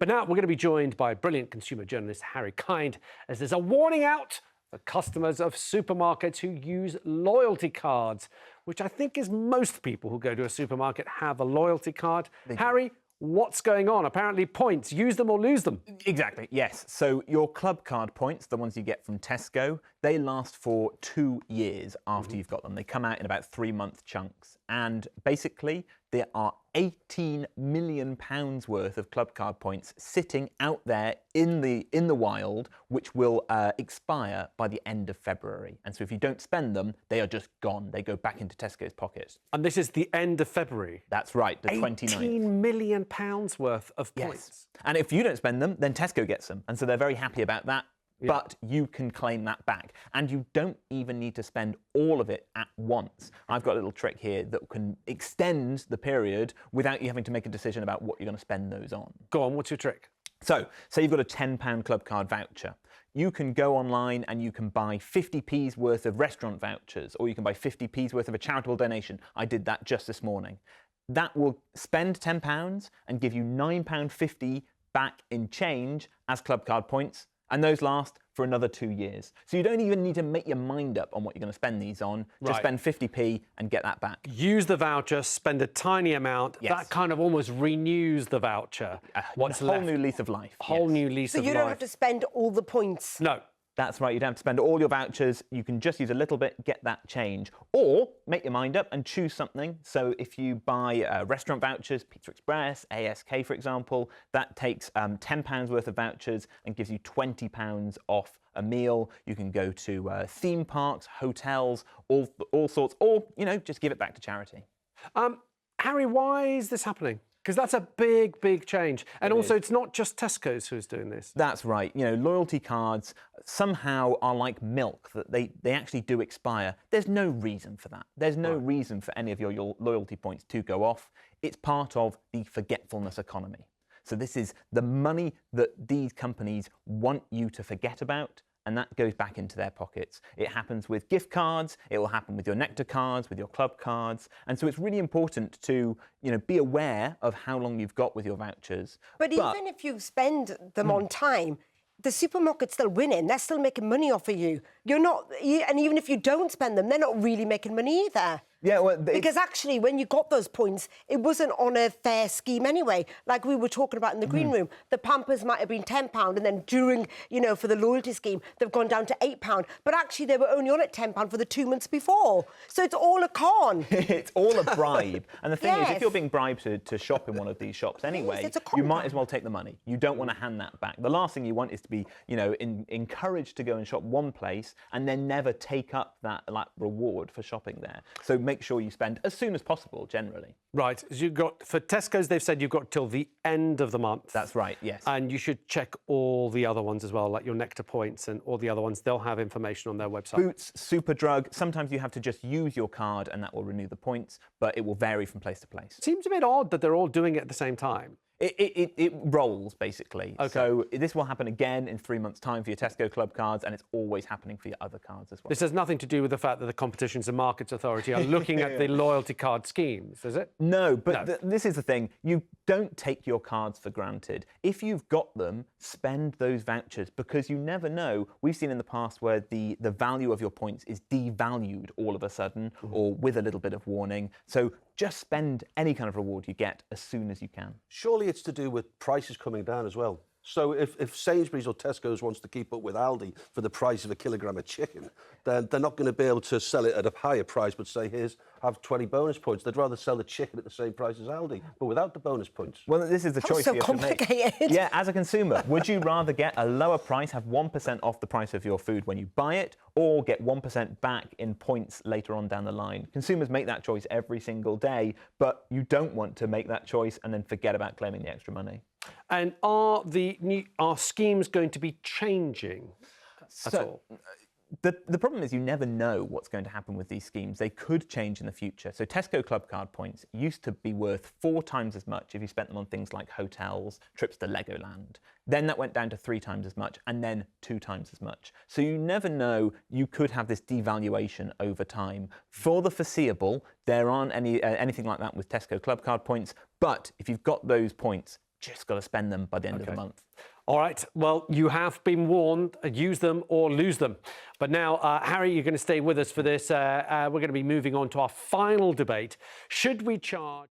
But now we're going to be joined by brilliant consumer journalist Harry Kind, as there's a warning out for customers of supermarkets who use loyalty cards, which I think is most people who go to a supermarket have a loyalty card. Harry, what's going on? Apparently points, use them or lose them. Exactly, yes. So your club card points, the ones you get from Tesco, they last for 2 years after you've got them. They come out in about 3-month chunks. And basically, there are £18 million worth of club card points sitting out there in the wild, which will expire by the end of February. And so if you don't spend them, they are just gone. They go back into Tesco's pockets. And this is the end of February? That's right, the 29th. £18 million worth of points. Yes. And if you don't spend them, then Tesco gets them. And so they're very happy about that. But you can claim that back. And you don't even need to spend all of it at once. I've got a little trick here that can extend the period without you having to make a decision about what you're going to spend those on. Go on, what's your trick? So, say you've got a £10 club card voucher. You can go online and you can buy 50p's worth of restaurant vouchers, or you can buy 50p's worth of a charitable donation. I did that just this morning. That will spend £10 and give you £9.50 back in change as club card points. And those last for another 2 years. So you don't even need to make your mind up on what you're going to spend these on. Just spend 50p and get that back. Use the voucher, spend a tiny amount. Yes. That kind of almost renews the voucher. What's a whole new lease of life. Whole new lease of life. So you don't have to spend all the points? No. That's right, you don't have to spend all your vouchers. You can just use a little bit, get that change. Or make your mind up and choose something. So if you buy restaurant vouchers, Pizza Express, ASK, for example, that takes £10 worth of vouchers and gives you £20 off a meal. You can go to theme parks, hotels, all sorts, or, just give it back to charity. Harry, why is this happening? Because that's a big, big change. And also, it's not just Tesco's who's doing this. That's right. Loyalty cards somehow are like milk, that they actually do expire. There's no reason for that. There's no reason for any of your loyalty points to go off. It's part of the forgetfulness economy. So this is the money that these companies want you to forget about, and that goes back into their pockets. It happens with gift cards, it will happen with your Nectar cards, with your club cards. And so it's really important to, be aware of how long you've got with your vouchers. But even if you spend them on time, the supermarket's still winning. They're still making money off of you. You're not, and even if you don't spend them, they're not really making money either. Yeah, well, because actually, when you got those points, it wasn't on a fair scheme anyway. Like we were talking about in the green room, the Pampers might have been £10, and then during, for the loyalty scheme, they've gone down to £8. But actually, they were only on at £10 for the 2 months before. So it's all a con. It's all a bribe. And the thing is, if you're being bribed to shop in one of these shops anyway, you might as well take the money. You don't want to hand that back. The last thing you want is to be, encouraged to go and shop one place and then never take up that reward for shopping there. So make sure you spend as soon as possible, generally. Right. For Tesco's, they've said you've got till the end of the month. That's right, yes. And you should check all the other ones as well, like your Nectar points and all the other ones. They'll have information on their website. Boots, Superdrug. Sometimes you have to just use your card and that will renew the points, but it will vary from place to place. Seems a bit odd that they're all doing it at the same time. It rolls, basically. Okay. So this will happen again in 3 months' time for your Tesco club cards, and it's always happening for your other cards as well. This has nothing to do with the fact that the Competitions and Markets Authority are looking at the loyalty card schemes, is it? No, but this is the thing. You don't take your cards for granted. If you've got them, spend those vouchers, because you never know. We've seen in the past where the value of your points is devalued all of a sudden, or with a little bit of warning. So just spend any kind of reward you get as soon as you can. Surely it's to do with prices coming down as well. So if Sainsbury's or Tesco's wants to keep up with Aldi for the price of a kilogram of chicken, then they're not going to be able to sell it at a higher price, but say, have 20 bonus points. They'd rather sell the chicken at the same price as Aldi, but without the bonus points. Well, this is the choice you have to make. Yeah, as a consumer, would you rather get a lower price, have 1% off the price of your food when you buy it, or get 1% back in points later on down the line? Consumers make that choice every single day, but you don't want to make that choice and then forget about claiming the extra money. And are schemes going to be changing at all? The problem is you never know what's going to happen with these schemes. They could change in the future. So Tesco Club Card points used to be worth 4 times as much if you spent them on things like hotels, trips to Legoland. Then that went down to 3 times as much, and then 2 times as much. So you never know. You could have this devaluation over time. For the foreseeable, there aren't anything like that with Tesco Club Card points. But if you've got those points, just got to spend them by the end of the month. All right, well, you have been warned, use them or lose them. But now, Harry, you're going to stay with us for this. We're going to be moving on to our final debate. Should we charge...